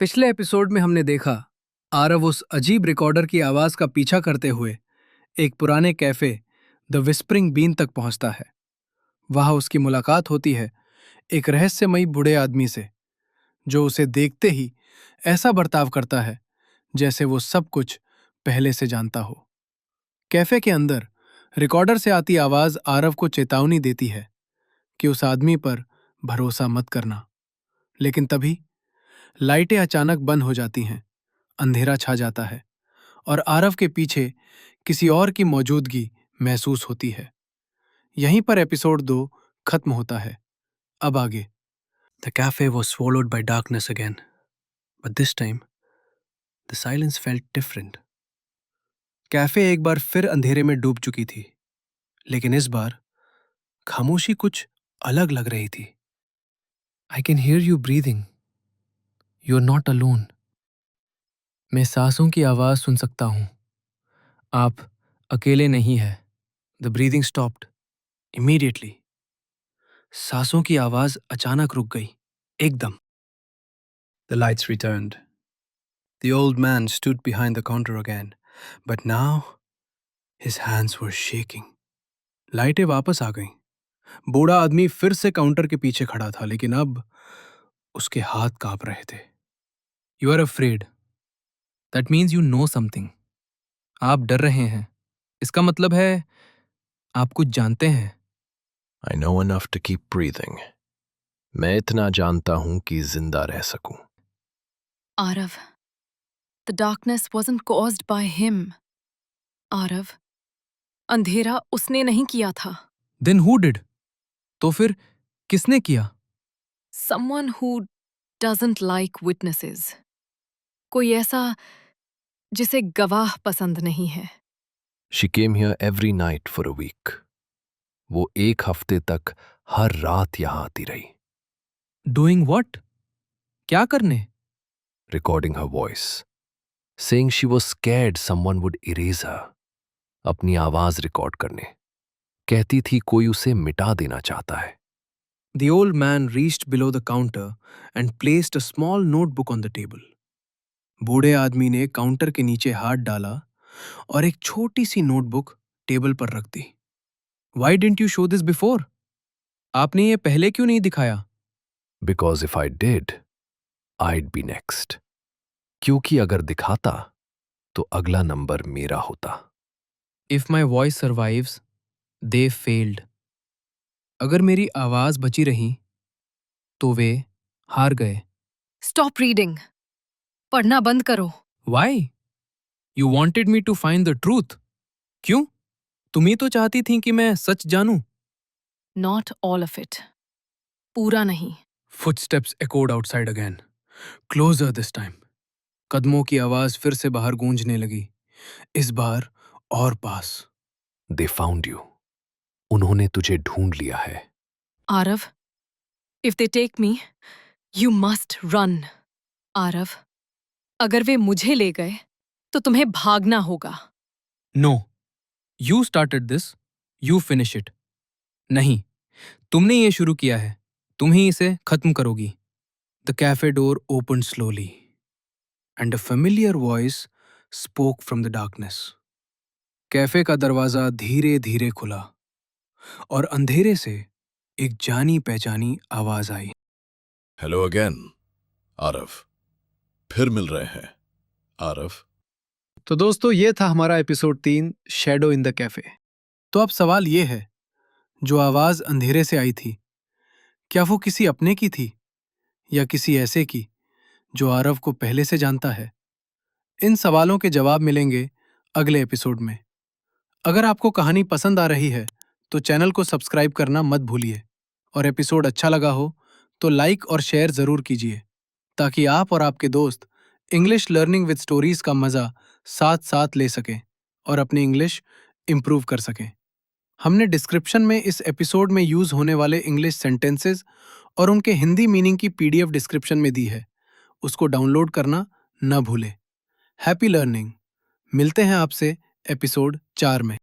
पिछले एपिसोड में हमने देखा आरव उस अजीब रिकॉर्डर की आवाज का पीछा करते हुए एक पुराने कैफे द विस्परिंग बीन तक पहुंचता है। वहां उसकी मुलाकात होती है एक रहस्यमयी बूढ़े आदमी से, जो उसे देखते ही ऐसा बर्ताव करता है जैसे वो सब कुछ पहले से जानता हो। कैफे के अंदर रिकॉर्डर से आती आवाज आरव को चेतावनी देती है कि उस आदमी पर भरोसा मत करना। लेकिन तभी लाइटें अचानक बंद हो जाती हैं, अंधेरा छा जाता है और आरव के पीछे किसी और की मौजूदगी महसूस होती है। यहीं पर एपिसोड 2 खत्म होता है। अब आगे। The cafe was swallowed by darkness again, but this time the silence felt different. Cafe एक बार फिर अंधेरे में डूब चुकी थी, लेकिन इस बार खामोशी कुछ अलग लग रही थी। I can hear you breathing. You're not alone. मैं सांसों की आवाज सुन सकता हूं। आप अकेले नहीं हैं। The breathing stopped immediately. सांसों की आवाज अचानक रुक गई, एकदम। The lights returned. The old man stood behind the counter again, but now his hands were shaking. लाइटें वापस आ गईं। बूढ़ा आदमी फिर से काउंटर के पीछे खड़ा था, लेकिन अब उसके हाथ कांप रहे थे। You are afraid. That means you know something. आप डर रहे हैं। इसका मतलब है आप कुछ जानते हैं। I know enough to keep breathing. मैं इतना जानता हूं कि जिंदा रह सकूं। Arav, the darkness wasn't caused by him. Arav, अंधेरा उसने नहीं किया था। Then who did? तो फिर किसने किया? Someone who doesn't like witnesses. कोई ऐसा जिसे गवाह पसंद नहीं है। She came here every night for a week. वो एक हफ्ते तक हर रात यहां आती रही। Doing what? क्या करने? Recording her voice, saying she was scared someone would erase her. अपनी आवाज रिकॉर्ड करने। कहती थी कोई उसे मिटा देना चाहता है। The old man reached below the counter and placed a small notebook on the table. बूढ़े आदमी ने काउंटर के नीचे हाथ डाला और एक छोटी सी नोटबुक टेबल पर रख दी। Why didn't you show this before? आपने ये पहले क्यों नहीं दिखाया? Because if I did, I'd be next. क्योंकि अगर दिखाता तो अगला नंबर मेरा होता। If my voice survives, they failed. अगर मेरी आवाज बची रही तो वे हार गए। Stop reading. पढ़ना बंद करो। Why? You wanted me to find the truth. क्यों? तुम ही तो चाहती थी कि मैं सच जानूं। Not all of it. पूरा नहीं। Footsteps echoed outside again. Closer this time. कदमों की आवाज फिर से बाहर गूंजने लगी, इस बार और पास। They found you. उन्होंने तुझे ढूंढ लिया है। Arav, if they take me, you must run. Arav, अगर वे मुझे ले गए तो तुम्हें भागना होगा। No. You started this. You finish it. नहीं, तुमने ये शुरू किया है, तुम ही इसे खत्म करोगी। The cafe door opened slowly, and a familiar voice spoke from the darkness. Cafe का दरवाजा धीरे धीरे खुला और अंधेरे से एक जानी पहचानी आवाज आई। हेलो अगेन आरव, फिर मिल रहे हैं आरव। तो दोस्तों, ये था हमारा episode 3, shadow in the cafe. तो अब सवाल ये है, जो आवाज अंधेरे से आई थी, क्या वो किसी अपने की थी या किसी ऐसे की जो आरव को पहले से जानता है? इन सवालों के जवाब मिलेंगे अगले एपिसोड में। अगर आपको कहानी पसंद आ रही है तो चैनल को सब्सक्राइब करना मत भूलिए, और एपिसोड अच्छा लगा हो तो लाइक और शेयर जरूर कीजिए, ताकि आप और आपके दोस्त इंग्लिश लर्निंग विद स्टोरीज का मजा साथ साथ ले सकें और अपनी इंग्लिश इंप्रूव कर सकें। हमने डिस्क्रिप्शन में इस एपिसोड में यूज होने वाले इंग्लिश सेंटेंसेस और उनके हिंदी मीनिंग की पीडीएफ डिस्क्रिप्शन में दी है, उसको डाउनलोड करना न भूलें। Happy learning. मिलते हैं आपसे एपिसोड 4 में।